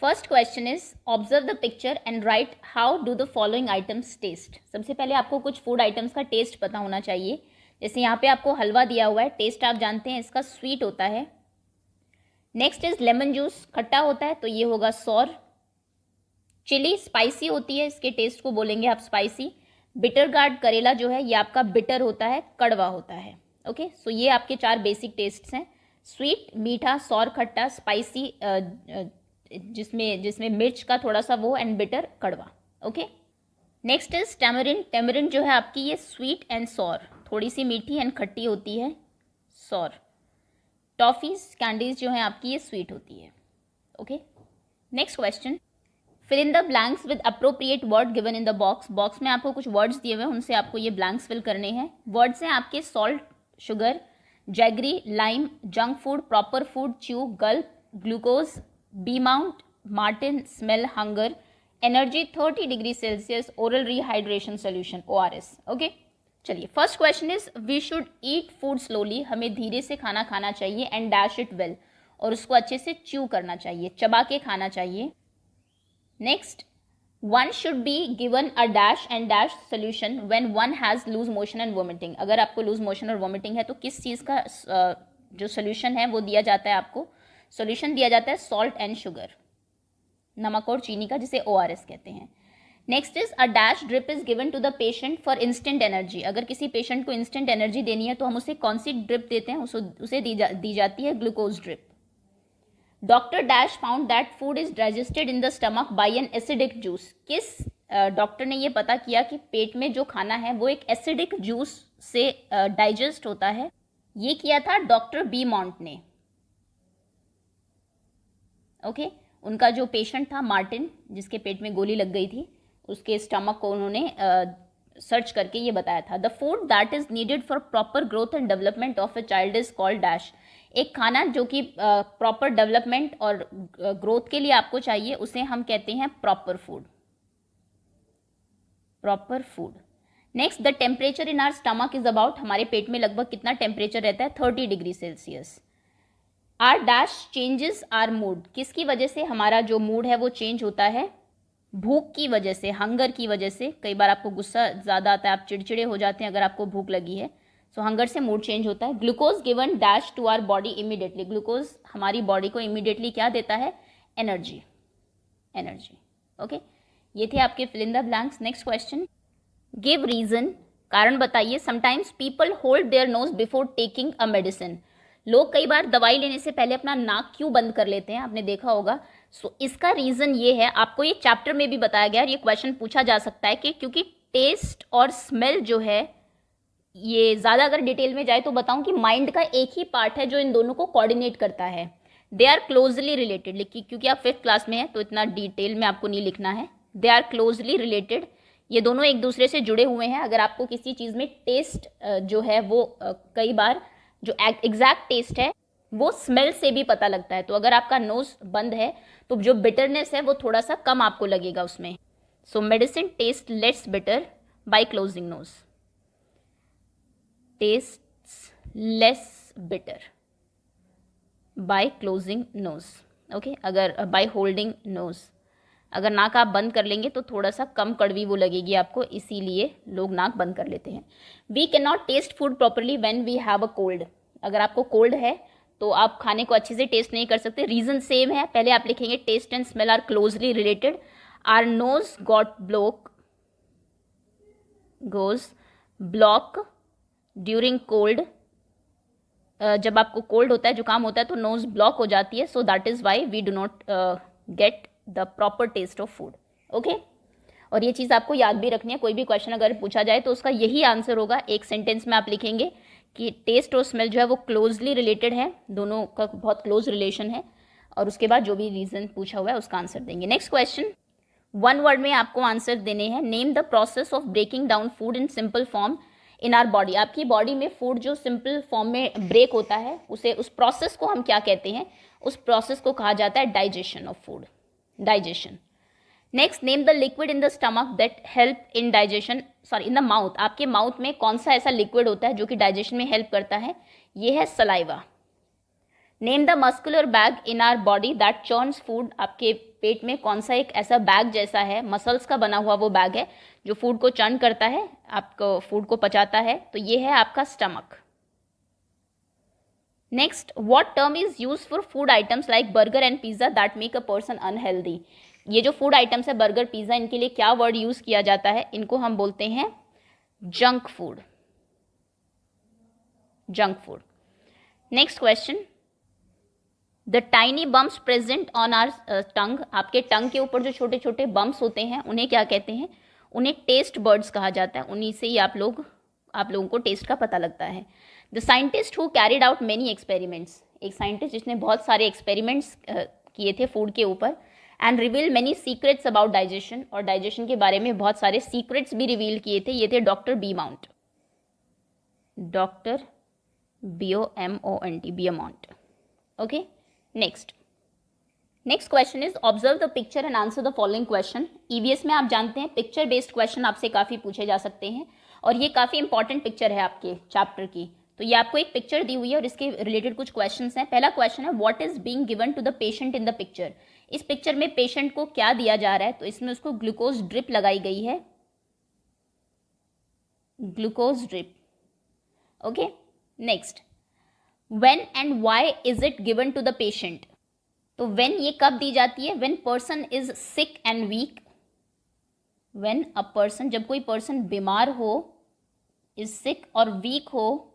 First question is observe the picture and write how do the following items taste. सबसे पहले आपको कुछ food items का test पता होना चाहिए। जैसे यहाँ पे आपको हलवा दिया हुआ है, टेस्ट आप जानते हैं इसका स्वीट होता है। नेक्स्ट इज लेमन जूस, खट्टा होता है तो ये होगा सॉर। चिली स्पाइसी होती है, इसके टेस्ट को बोलेंगे आप स्पाइसी। बिटर गार्ड करेला जो है ये आपका बिटर होता है, कड़वा होता है। ओके, सो ये आपके 4 बेसिक टेस्ट्स हैं, स्वीट, मीठा, सॉर, खट्टा, स्पाइसी जिसमें मिर्च का थोड़ा सा वो, एंड बिटर, कड़वा। Okay, next is tamarind. Tamarind जो है आपकी ये स्वीट एंड सॉर, थोड़ी सी मीठी एंड खट्टी होती है, सॉर। टॉफीज कैंडीज जो है आपकी ये स्वीट होती है। Okay, next question, fill in the blanks with appropriate word given in the box. Box में आपको कुछ वर्ड्स दिए हुए हैं, उनसे आपको ये ब्लैंक्स फिल करने हैं। वर्ड्स हैं आपके salt, sugar, jaggery, lime, junk food, proper food, chew, gulp, glucose, Beaumont, Martin, smell, hunger, energy, 30 degree Celsius, oral rehydration solution, ORS। Okay, चलिए first question is we should eat food slowly, हमें धीरे से खाना खाना चाहिए, and dash it well, और उसको अच्छे से च्यू करना चाहिए, चबा के खाना चाहिए। Next, one should be given a dash and dash solution when one has loose motion and vomiting. अगर आपको लूज मोशन और वोमिटिंग है तो किस चीज़ का जो सोल्यूशन है वो दिया जाता है आपको? सोल्यूशन दिया जाता है सॉल्ट एंड शुगर, नमक और चीनी का, जिसे ORS कहते हैं। Next is a dash drip is given to the patient for instant energy. अगर किसी पेशेंट को इंस्टेंट एनर्जी देनी है तो हम उसे कौन सी ड्रिप देते हैं? उसे दी जाती है glucose drip. Doctor dash found that food is digested in the stomach by an acidic juice. किस डॉक्टर ने ये पता किया कि पेट में जो खाना है वो एक एसिडिक जूस से डाइजेस्ट होता है? ये किया था डॉक्टर बी माउंट ने। ओके, उनका जो पेशेंट था मार्टिन, जिसके पेट में गोली लग गई थी, उसके स्टमक को उन्होंने सर्च करके ये बताया था। The food that is needed for proper growth and development of a child is called dash. एक खाना जो कि प्रॉपर डेवलपमेंट और ग्रोथ के लिए आपको चाहिए, उसे हम कहते हैं proper food, proper food. Next, the temperature in our stomach is about, हमारे पेट में लगभग कितना टेम्परेचर रहता है? 30 degree Celsius. Our dash changes our mood, किसकी वजह से हमारा जो मूड है वो चेंज होता है? भूख की वजह से, हंगर की वजह से। कई बार आपको गुस्सा ज़्यादा आता है, आप चिड़चिड़े हो जाते हैं अगर आपको भूख लगी है, सो हंगर से मूड चेंज होता है। Glucose given dash to our body immediately, glucose हमारी बॉडी को इमीडिएटली क्या देता है? Energy, energy. ओके, ये थे आपके fill in the blanks. Next question, give reason, कारण बताइए। Sometimes people hold their nose before taking a medicine. लोग कई बार दवाई लेने से पहले अपना नाक क्यों बंद कर लेते हैं? आपने देखा होगा। सो इसका रीजन ये है, आपको ये चैप्टर में भी बताया गया, ये क्वेश्चन पूछा जा सकता है कि क्योंकि टेस्ट और स्मेल जो है, ये ज़्यादा अगर डिटेल में जाए तो बताऊं कि माइंड का एक ही पार्ट है जो इन दोनों को कोऑर्डिनेट करता है। दे आर क्लोजली रिलेटेड, लेकिन क्योंकि आप 5th क्लास में हैं तो इतना डिटेल में आपको नहीं लिखना है। दे आर क्लोजली रिलेटेड, ये दोनों एक दूसरे से जुड़े हुए हैं। अगर आपको किसी चीज़ में टेस्ट जो है वो कई बार जो एग्जैक्ट टेस्ट है वो स्मेल से भी पता लगता है। तो अगर आपका नोज बंद है तो जो बिटरनेस है वो थोड़ा सा कम आपको लगेगा उसमें। So medicine taste less bitter by closing nose, taste less bitter by closing nose. Okay, अगर बाय होल्डिंग नोज, अगर नाक आप बंद कर लेंगे तो थोड़ा सा कम कड़वी वो लगेगी आपको, इसीलिए लोग नाक बंद कर लेते हैं। We can not taste food properly when we have a cold. अगर आपको कोल्ड है तो आप खाने को अच्छे से टेस्ट नहीं कर सकते। रीजन सेम है, पहले आप लिखेंगे taste and smell are closely related. Our nose got block during cold. जब आपको कोल्ड होता है, जुकाम होता है, तो नोज ब्लॉक हो जाती है। So that is why we do not get the proper taste of food. Okay, और ये चीज़ आपको याद भी रखनी है। कोई भी क्वेश्चन अगर पूछा जाए तो उसका यही आंसर होगा। एक सेंटेंस में आप लिखेंगे कि टेस्ट और स्मेल जो है वो क्लोजली रिलेटेड है, दोनों का बहुत क्लोज रिलेशन है, और उसके बाद जो भी रीजन पूछा हुआ है उसका आंसर देंगे। नेक्स्ट क्वेश्चन, 1 वर्ड में आपको आंसर देने हैं। Name the process of breaking down food in simple form in our body. आपकी बॉडी में फूड जो सिंपल फॉर्म में ब्रेक होता है, उस प्रोसेस को हम क्या कहते हैं? उस प्रोसेस को कहा जाता है digestion of food, digestion. Next, name the liquid in the stomach that help in digestion, sorry in the mouth. आपके माउथ में कौन सा ऐसा लिक्विड होता है जो कि डाइजेशन में हेल्प करता है? ये है saliva. Name the muscular bag in our body that churns food. आपके पेट में कौन सा एक ऐसा बैग जैसा है, मसल्स का बना हुआ वो बैग है जो फूड को चर्न करता है, आपको फूड को पचाता है, तो ये है आपका stomach. Next, what term is use for food items like burger and pizza that make a person unhealthy. ये जो फूड आइटम्स है बर्गर पिज्जा, इनके लिए क्या वर्ड यूज किया जाता है? इनको हम बोलते हैं junk food, junk food. Next question, the tiny bumps present on our tongue. आपके टंग के ऊपर जो छोटे छोटे बम्प्स होते हैं उन्हें क्या कहते हैं? उन्हें टेस्ट बर्ड्स कहा जाता है। उन्हीं से ही आप लोगों को टेस्ट का पता लगता है। The scientist who carried out many experiments. एक साइंटिस्ट जिसने बहुत सारे एक्सपेरिमेंट्स किए थे फूड के ऊपर। And reveal many secrets about digestion, और डाइजेशन के बारे में बहुत सारे सीक्रेट्स भी रिवील किए थे। ये थे doctor Beaumont, doctor BOMONT, Beaumont. Okay, next question is observe the picture and answer the following question. EVS में आप जानते हैं पिक्चर बेस्ड क्वेश्चन आपसे काफी पूछे जा सकते हैं, और ये काफी इंपॉर्टेंट पिक्चर है आपके चैप्टर की। तो ये आपको एक पिक्चर दी हुई है और इसके रिलेटेड कुछ क्वेश्चंस हैं। पहला क्वेश्चन है, what is being given to the patient in the picture. इस पिक्चर में पेशेंट को क्या दिया जा रहा है? तो इसमें उसको ग्लूकोज ड्रिप लगाई गई है, glucose drip. Okay, next, when and why is it given to the patient. तो व्हेन ये कब दी जाती है? When person is sick and weak. When a person, जब कोई पर्सन बीमार हो, इज सिक और वीक हो,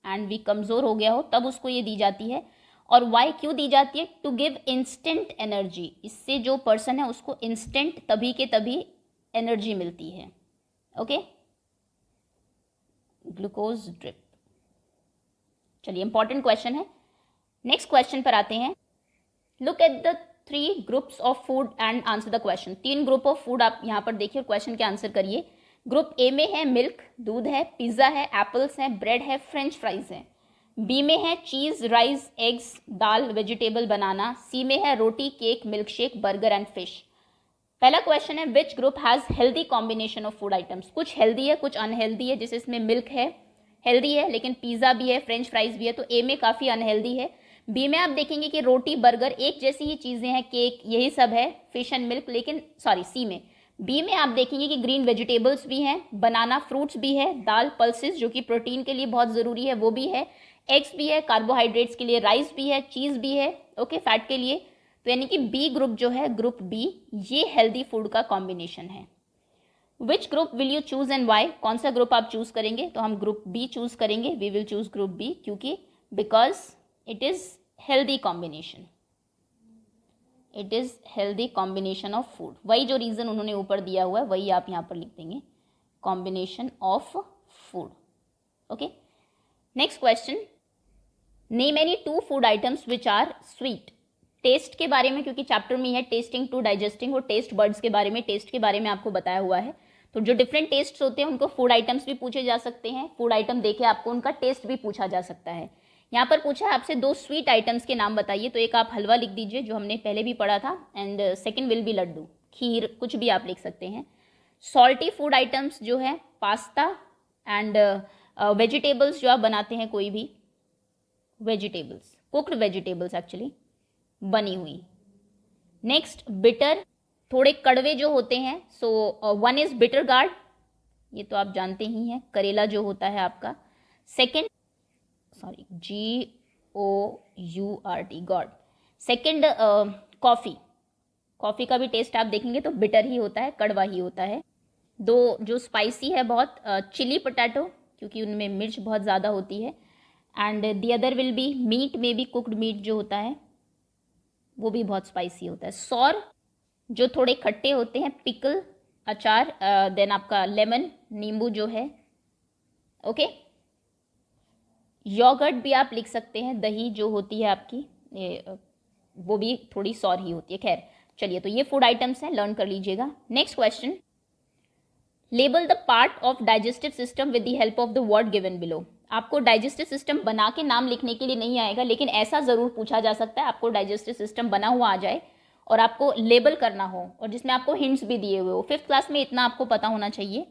एंड वीक कमजोर हो गया हो, तब उसको ये दी जाती है। और वाई क्यों दी जाती है? To give instant energy. इससे जो पर्सन है उसको इंस्टेंट, तभी के तभी एनर्जी मिलती है। Okay, glucose drip. चलिए, इंपॉर्टेंट क्वेश्चन है। नेक्स्ट क्वेश्चन पर आते हैं। Look at the 3 groups of food and answer the question. 3 group of food आप यहाँ पर देखिए और क्वेश्चन के आंसर करिए। ग्रुप ए में है मिल्क, दूध है, पिज्जा है, एप्पल्स है, ब्रेड है, फ्रेंच फ्राइज है। बी में है चीज, राइस, एग्स, दाल, वेजिटेबल, बनाना। सी में है रोटी, cake, milk shake, burger and fish. पहला क्वेश्चन है, which group has healthy combination of food items. कुछ हेल्दी है, कुछ अनहेल्दी है। जैसे इसमें मिल्क है, हेल्दी है, लेकिन पिज्जा भी है, फ्रेंच फ्राइज भी है, तो ए में काफी अनहेल्दी है। बी में आप देखेंगे कि रोटी, बर्गर, एक जैसी ही चीजें हैं, केक, यही सब है, फिश एंड मिल्क, लेकिन सी में, बी में आप देखेंगे कि ग्रीन वेजिटेबल्स भी हैं, बनाना, फ्रूट्स भी है, दाल, पल्सेस जो कि प्रोटीन के लिए बहुत जरूरी है वो भी है, एग्स भी है कार्बोहाइड्रेट्स के लिए, राइस भी है, चीज भी है, ओके, फैट के लिए। तो यानी कि बी ग्रुप जो है, ग्रुप बी, ये हेल्दी फूड का कॉम्बिनेशन है। Which group will you choose and why. कौन सा ग्रुप आप चूज करेंगे? तो हम ग्रुप बी चूज करेंगे। We will choose group B, क्योंकि because it is healthy combination, it is healthy combination of food. वही जो रीजन उन्होंने ऊपर दिया हुआ है वही आप यहां पर लिख देंगे, combination of food. Okay, next question, name any 2 food items which are sweet. Taste के बारे में, क्योंकि चैप्टर में है टेस्टिंग टू डाइजेस्टिंग, और टेस्ट बर्ड्स के बारे में, टेस्ट के बारे में आपको बताया हुआ है। तो जो डिफरेंट टेस्ट होते हैं उनको फूड आइटम्स भी पूछे जा सकते हैं। फूड आइटम देके आपको उनका टेस्ट भी पूछा जा सकता है। यहाँ पर पूछा है आपसे 2 स्वीट आइटम्स के नाम बताइए। तो एक आप हलवा लिख दीजिए जो हमने पहले भी पढ़ा था, and second will be laddoo, kheer, कुछ भी आप लिख सकते हैं। सॉल्टी फूड आइटम्स जो है पास्ता एंड वेजिटेबल्स जो आप बनाते हैं, कोई भी वेजिटेबल्स, कुक्ड वेजिटेबल्स एक्चुअली, बनी हुई। नेक्स्ट, बिटर, थोड़े कड़वे जो होते हैं। सो 1 इज बिटर गार्ड, ये तो आप जानते ही हैं, करेला जो होता है आपका। Second, GOURT, God. Second, coffee का भी टेस्ट आप देखेंगे तो बिटर ही होता है, कड़वा ही होता है। 2 जो स्पाइसी है बहुत, चिली पोटैटो, क्योंकि उनमें मिर्च बहुत ज़्यादा होती है। And the other will be meat, में भी कुक्ड मीट जो होता है वो भी बहुत स्पाइसी होता है। सॉर, जो थोड़े खट्टे होते हैं, पिकल, अचार, देन आपका लेमन, नींबू जो है। ओके, योगर्ट भी आप लिख सकते हैं, दही जो होती है आपकी, वो भी थोड़ी सॉर ही होती है। खैर चलिए, तो ये फूड आइटम्स हैं, लर्न कर लीजिएगा। Next question, label the part of digestive system with the help of the word given below. आपको डाइजेस्टिव सिस्टम बना के नाम लिखने के लिए नहीं आएगा, लेकिन ऐसा जरूर पूछा जा सकता है, आपको डाइजेस्टिव सिस्टम बना हुआ आ जाए और आपको लेबल करना हो, और जिसमें आपको हिंट्स भी दिए हुए हो। 5th क्लास में इतना आपको पता होना चाहिए।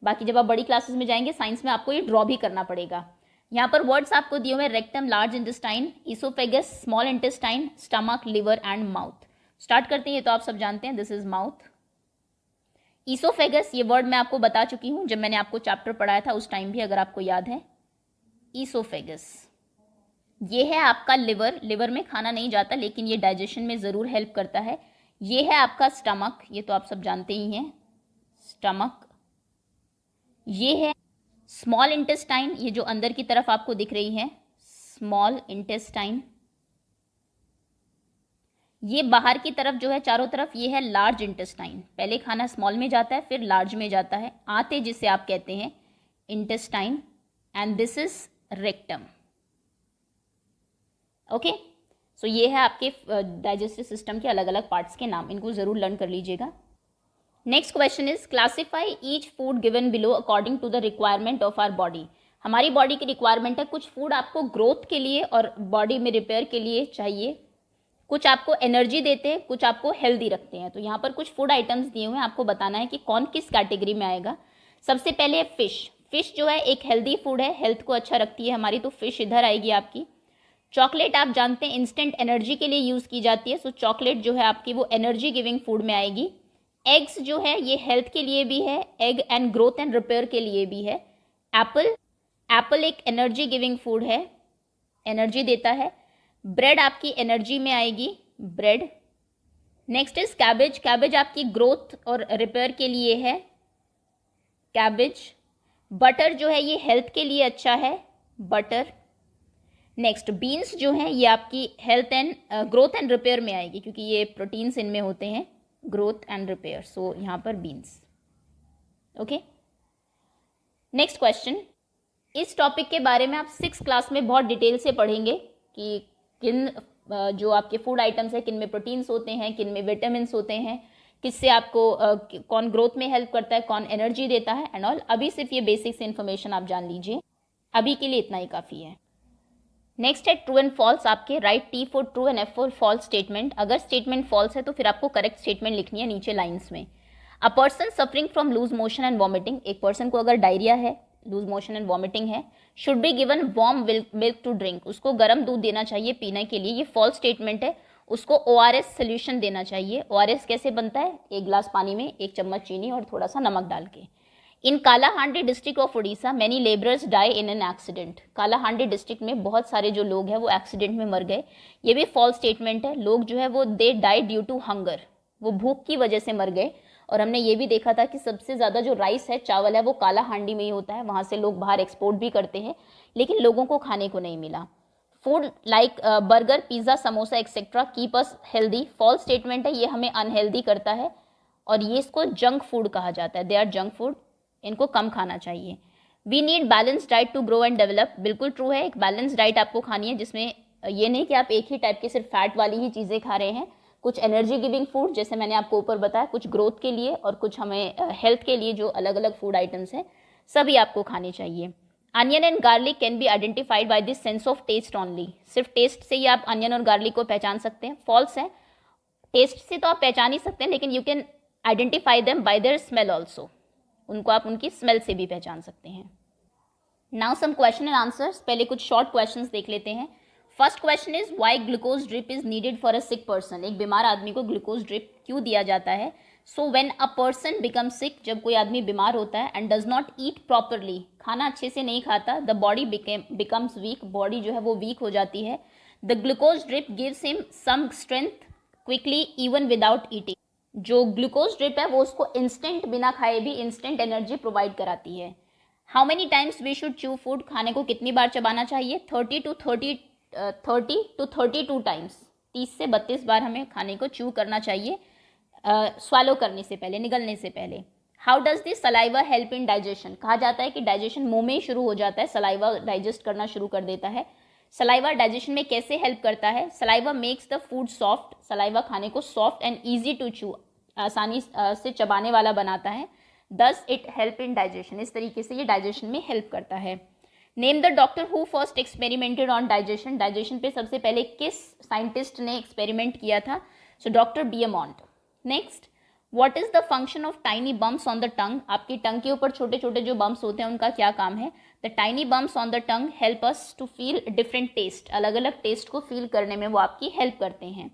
बाकी जब आप बड़ी क्लासेस में जाएंगे, साइंस में आपको ये ड्रॉ भी करना पड़ेगा। यहाँ पर वर्ड्स आपको दिए हुए, rectum, large intestine, oesophagus, small intestine, stomach, liver and mouth. Start करते हैं, ये तो आप सब जानते हैं, दिस इज माउथ। इसोफेगस, ये वर्ड मैं आपको बता चुकी हूँ जब मैंने आपको चैप्टर पढ़ाया था उस टाइम भी, अगर आपको याद है। इसोफेगस ये है आपका लिवर, लिवर में खाना नहीं जाता लेकिन ये डाइजेशन में ज़रूर हेल्प करता है। ये है आपका स्टमक, ये तो आप सब जानते ही हैं, स्टमक। ये है स्मॉल इंटेस्टाइन, ये जो अंदर की तरफ आपको दिख रही है, स्मॉल इंटेस्टाइन। ये बाहर की तरफ जो है चारों तरफ, ये है लार्ज इंटेस्टाइन। पहले खाना स्मॉल में जाता है फिर लार्ज में जाता है, आते जिसे आप कहते हैं, intestine. And this is rectum. Okay, so ये है आपके डाइजेस्टिव सिस्टम के अलग अलग पार्ट्स के नाम, इनको जरूर लर्न कर लीजिएगा। Next question is classify each food given below according to the requirement of our body. हमारी बॉडी की रिक्वायरमेंट है, कुछ फूड आपको ग्रोथ के लिए और बॉडी में रिपेयर के लिए चाहिए, कुछ आपको एनर्जी देते हैं, कुछ आपको हेल्दी रखते हैं। तो यहाँ पर कुछ फूड आइटम्स दिए हुए हैं, आपको बताना है कि कौन किस कैटेगरी में आएगा। सबसे पहले फिश। फिश जो है एक हेल्दी फूड है, हेल्थ को अच्छा रखती है हमारी, तो फिश इधर आएगी आपकी। चॉकलेट आप जानते हैं इंस्टेंट एनर्जी के लिए यूज़ की जाती है, सो चॉकलेट जो है आपकी वो एनर्जी गिविंग फूड में आएगी। एग्स जो है ये हेल्थ के लिए भी है, egg and growth and repair के लिए भी है। एप्पल, एप्पल एक एनर्जी गिविंग फूड है, एनर्जी देता है। ब्रेड आपकी एनर्जी में आएगी, bread. Next is cabbage, cabbage आपकी ग्रोथ और रिपेयर के लिए है, कैबेज। बटर जो है ये हेल्थ के लिए अच्छा है, बटर। नेक्स्ट बीन्स जो है ये आपकी health and growth and repair में आएगी, क्योंकि ये प्रोटीन्स इनमें होते हैं, ग्रोथ एंड रिपेयर, सो यहाँ पर बीन्स। Okay, next question. इस टॉपिक के बारे में आप 6th क्लास में बहुत डिटेल से पढ़ेंगे कि किन जो आपके फूड आइटम्स है, किन में प्रोटीन्स होते हैं, किन में विटामिन्स होते हैं, किससे आपको कौन ग्रोथ में हेल्प करता है, कौन एनर्जी देता है एंड ऑल। अभी सिर्फ ये बेसिक से इन्फॉर्मेशन आप जान लीजिए, अभी के लिए इतना ही काफ़ी है। नेक्स्ट है ट्रू एंड फॉल्स आपके। Write T for true and F for false statement. अगर स्टेटमेंट फॉल्स है तो फिर आपको करेक्ट स्टेटमेंट लिखनी है नीचे लाइन्स में। A person suffering from loose motion and vomiting, एक पर्सन को अगर डायरिया है, लूज मोशन एंड वॉमिटिंग है, should be given warm milk to drink, उसको गर्म दूध देना चाहिए पीने के लिए, ये फॉल्स स्टेटमेंट है। उसको ORS सोल्यूशन देना चाहिए। ORS कैसे बनता है, 1 गिलास पानी में 1 चम्मच चीनी और थोड़ा सा नमक डाल के। In Kalahandi district of Orissa many labourers die in an accident, Kalahandi district में बहुत सारे जो लोग हैं वो एक्सीडेंट में मर गए, ये भी फॉल्स स्टेटमेंट है। लोग जो है वो they die due to hunger, वो भूख की वजह से मर गए। और हमने ये भी देखा था कि सबसे ज़्यादा जो राइस है, चावल है, वो कालाहांडी में ही होता है, वहाँ से लोग बाहर एक्सपोर्ट भी करते हैं, लेकिन लोगों को खाने को नहीं मिला। Food like burger, pizza, samosa etcetera keep us healthy, false statement है, ये हमें अनहेल्दी करता है और ये इसको जंक फूड कहा जाता है, दे आर जंक फूड, इनको कम खाना चाहिए। We need balance diet to grow and develop, बिल्कुल ट्रू है, एक बैलेंस डाइट आपको खानी है जिसमें ये नहीं कि आप एक ही टाइप के सिर्फ फैट वाली ही चीज़ें खा रहे हैं, कुछ एनर्जी गिविंग फूड जैसे मैंने आपको ऊपर बताया, कुछ ग्रोथ के लिए और कुछ हमें हेल्थ के लिए जो अलग अलग फूड आइटम्स हैं सभी आपको खाने चाहिए। Onion and garlic can be identified by this sense of taste only, सिर्फ टेस्ट से ही आप अनियन और गार्लिक को पहचान सकते हैं, फॉल्स है। टेस्ट से तो आप पहचान ही सकते हैं लेकिन you can identify them by their smell also, उनको आप उनकी स्मेल से भी पहचान सकते हैं। Now some question and answers, पहले कुछ शॉर्ट क्वेश्चंस देख लेते हैं। First question is why glucose drip is needed for a sick person, एक बीमार आदमी को ग्लूकोज ड्रिप क्यों दिया जाता है। So when a person become sick, जब कोई आदमी बीमार होता है, and does not eat properly, खाना अच्छे से नहीं खाता, the body becomes weak, body जो है वो वीक हो जाती है। The glucose drip gives him some strength quickly even without eating, जो ग्लूकोज ड्रिप है वो उसको इंस्टेंट बिना खाए भी इंस्टेंट एनर्जी प्रोवाइड कराती है। How many times we should chew food, खाने को कितनी बार चबाना चाहिए, 30 to 32 टाइम्स, 30 से 32 बार हमें खाने को च्यू करना चाहिए, स्वालो करने से पहले, निगलने से पहले। How does this saliva help in digestion, कहा जाता है कि डाइजेशन मुंह में ही शुरू हो जाता है, सलाइवा डाइजेस्ट करना शुरू कर देता है। सलाइवा डाइजेशन में कैसे हेल्प करता है, saliva makes the food soft, saliva खाने को soft and easy to chew, आसानी से चबाने वाला बनाता है। Thus it help in digestion, इस तरीके से ये डाइजेशन में हेल्प करता है। Name the doctor who first experimented on digestion, digestion पे सबसे पहले किस साइंटिस्ट ने एक्सपेरिमेंट किया था। So doctor Beaumont. Next, what is the function of tiny bumps on the tongue? आपकी टंग के ऊपर छोटे छोटे जो बम्प्स होते हैं उनका क्या काम है? The tiny bumps on the tongue help us to feel different taste, अलग अलग टेस्ट को फील करने में वो आपकी हेल्प करते हैं।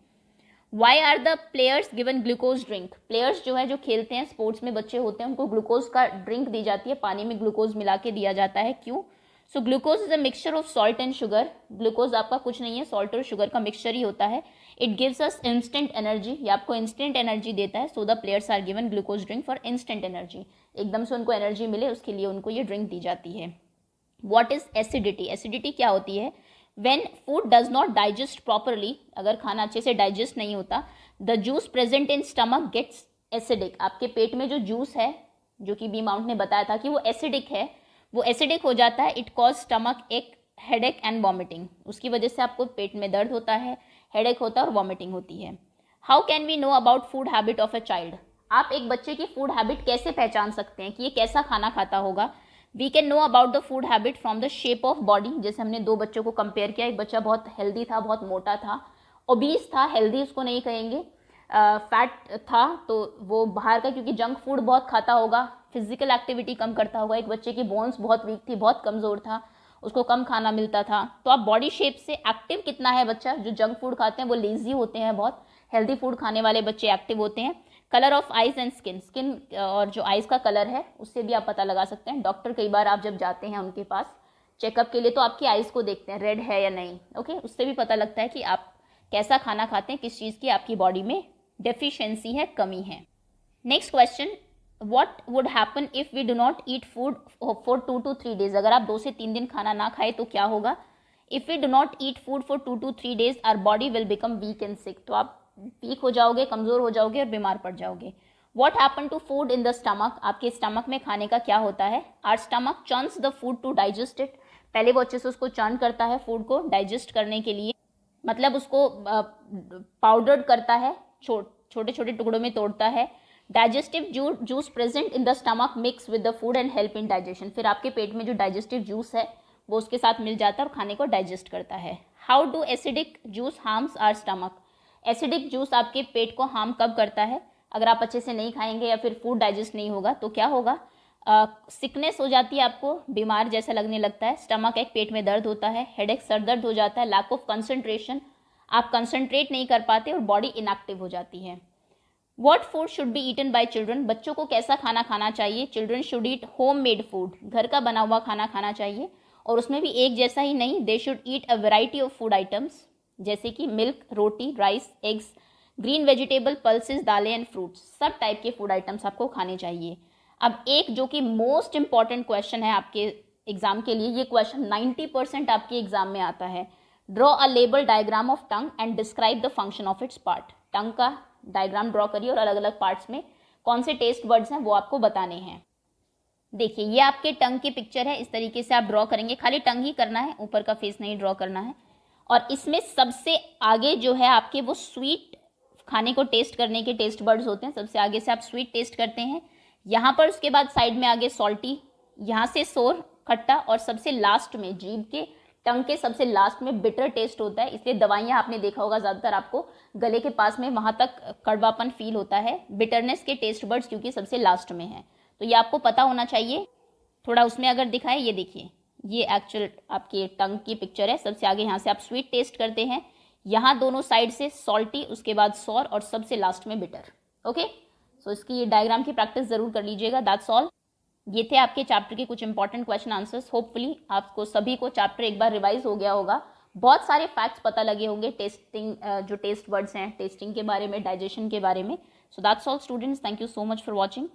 Why are the players given glucose drink? Players जो है, जो खेलते हैं, स्पोर्ट्स में बच्चे होते हैं, उनको ग्लूकोज का ड्रिंक दी जाती है, पानी में ग्लूकोज मिला के दिया जाता है, क्यों? So glucose is a mixture of salt and sugar. Glucose आपका कुछ नहीं है, सॉल्ट और शुगर का मिक्सचर ही होता है। It gives us instant energy, ये आपको इंस्टेंट एनर्जी देता है। So the players are given glucose drink for instant energy, एकदम से उनको एनर्जी मिले उसके लिए उनको ये ड्रिंक दी जाती है। What is acidity? एसिडिटी क्या होती है? When food does not digest properly, अगर खाना अच्छे से डाइजेस्ट नहीं होता, the juice present in stomach gets acidic। आपके पेट में जो जूस है, जो कि बी माउंट ने बताया था कि वो एसिडिक है, वो एसिडिक हो जाता है। इट कॉज स्टमक एक हेडेक एंड वॉमिटिंग, उसकी वजह से आपको पेट में दर्द होता है, हेडेक होता है और वॉमिटिंग होती है। How can we know about food habit of a child? आप एक बच्चे की फूड हैबिट कैसे पहचान सकते हैं कि ये कैसा खाना खाता होगा? We can know about the food habit from the shape of body. जैसे हमने दो बच्चों को कंपेयर किया, एक बच्चा बहुत हेल्दी था, बहुत मोटा था, ओबीस था, हेल्दी उसको नहीं कहेंगे, फैट था, तो वो बाहर का क्योंकि जंक फूड बहुत खाता होगा, फिजिकल एक्टिविटी कम करता होगा। एक बच्चे की बोन्स बहुत वीक थी, बहुत कमज़ोर था, उसको कम खाना मिलता था। तो आप बॉडी शेप से एक्टिव कितना है बच्चा, जो जंक फूड खाते हैं वो लेजी होते हैं, बहुत हेल्दी फूड खाने वाले बच्चे एक्टिव होते हैं। Colour of eyes and skin, skin और जो आइज का कलर है उससे भी आप पता लगा सकते हैं। डॉक्टर कई बार आप जब जाते हैं उनके पास चेकअप के लिए तो आपकी आइज को देखते हैं, रेड है या नहीं, ओके, उससे भी पता लगता है कि आप कैसा खाना खाते हैं, किस चीज़ की आपकी बॉडी में डेफिशिएंसी है, कमी है। Next question, what would happen if we do not eat food for 2 to 3 days? अगर आप 2 से 3 दिन खाना ना खाए तो क्या होगा? If we do not eat food for 2 to 3 days our body will become weak and sick. तो आप वीक हो जाओगे, कमज़ोर हो जाओगे और बीमार पड़ जाओगे। What happen to food in the stomach? आपके स्टमक में खाने का क्या होता है? Our stomach churns the food to digest it. पहले वो अच्छे से उसको चर्न करता है फूड को डाइजेस्ट करने के लिए, मतलब उसको पाउडर्ड करता है, छोटे छोटे टुकड़ों में तोड़ता है। Digestive juice present in the stomach mix with the food and help in digestion. फिर आपके पेट में जो डाइजेस्टिव जूस है वो उसके साथ मिल जाता है और खाने को डाइजेस्ट करता है। How do acidic juice harms our stomach? Acidic juice आपके पेट को हार्म कब करता है? अगर आप अच्छे से नहीं खाएंगे या फिर फूड डाइजेस्ट नहीं होगा तो क्या होगा? सिकनेस हो जाती है, आपको बीमार जैसा लगने लगता है, स्टमक एक, पेट में दर्द होता है, हेडेक सर दर्द हो जाता है, लैक ऑफ कंसंट्रेशन, आप कंसंट्रेट नहीं कर पाते और बॉडी इनएक्टिव हो जाती है। What food should be eaten by children? बच्चों को कैसा खाना खाना चाहिए? Children should eat home made food, घर का बना हुआ खाना खाना चाहिए, और उसमें भी एक जैसा ही नहीं, they should eat a variety of food items, जैसे कि मिल्क, रोटी, rice, eggs, green vegetable, pulses, दालें एंड फ्रूट्स, सब टाइप के फूड आइटम्स आपको खाने चाहिए। अब एक जो कि मोस्ट इंपॉर्टेंट क्वेश्चन है आपके एग्जाम के लिए, ये क्वेश्चन 90% आपके एग्जाम में आता है। Draw a label diagram of tongue and describe the function of its part. Tongue का डायग्राम ड्रॉ करिए और अलग अलग पार्ट्स में कौन से टेस्ट वर्ड्स हैं वो आपको बताने हैं। देखिए ये आपके टंग की पिक्चर है, इस तरीके से आप ड्रॉ करेंगे, खाली टंग ही करना है, ऊपर का फेस नहीं ड्रॉ करना है। और इसमें सबसे आगे जो है आपके वो स्वीट, खाने को टेस्ट करने के टेस्ट बर्ड्स होते हैं, सबसे आगे से आप स्वीट टेस्ट करते हैं यहाँ पर, उसके बाद साइड में आगे सॉल्टी, यहाँ से सोर, खट्टा, और सबसे लास्ट में जीभ के, टंग के सबसे लास्ट में बिटर टेस्ट होता है। इसलिए दवाइयाँ आपने देखा होगा ज़्यादातर आपको गले के पास में वहाँ तक कड़वापन फील होता है, बिटरनेस के टेस्ट बर्ड्स क्योंकि सबसे लास्ट में है, तो ये आपको पता होना चाहिए। थोड़ा उसमें अगर दिखाए, ये देखिए ये एक्चुअल आपके टंग की पिक्चर है, सबसे आगे यहाँ से आप स्वीट टेस्ट करते हैं, यहाँ दोनों साइड से सॉल्टी, उसके बाद सॉर, और सबसे लास्ट में बिटर। ओके, सो इसकी ये डायग्राम की प्रैक्टिस जरूर कर लीजिएगा। That's all. ये थे आपके चैप्टर के कुछ इंपॉर्टेंट क्वेश्चन आंसर्स। होपफुली आपको सभी को चैप्टर एक बार रिवाइज हो गया होगा, बहुत सारे फैक्ट्स पता लगे होंगे टेस्टिंग, जो टेस्ट वर्ड्स हैं टेस्टिंग के बारे में, डाइजेशन के बारे में। So that's all students, thank you so much for watching.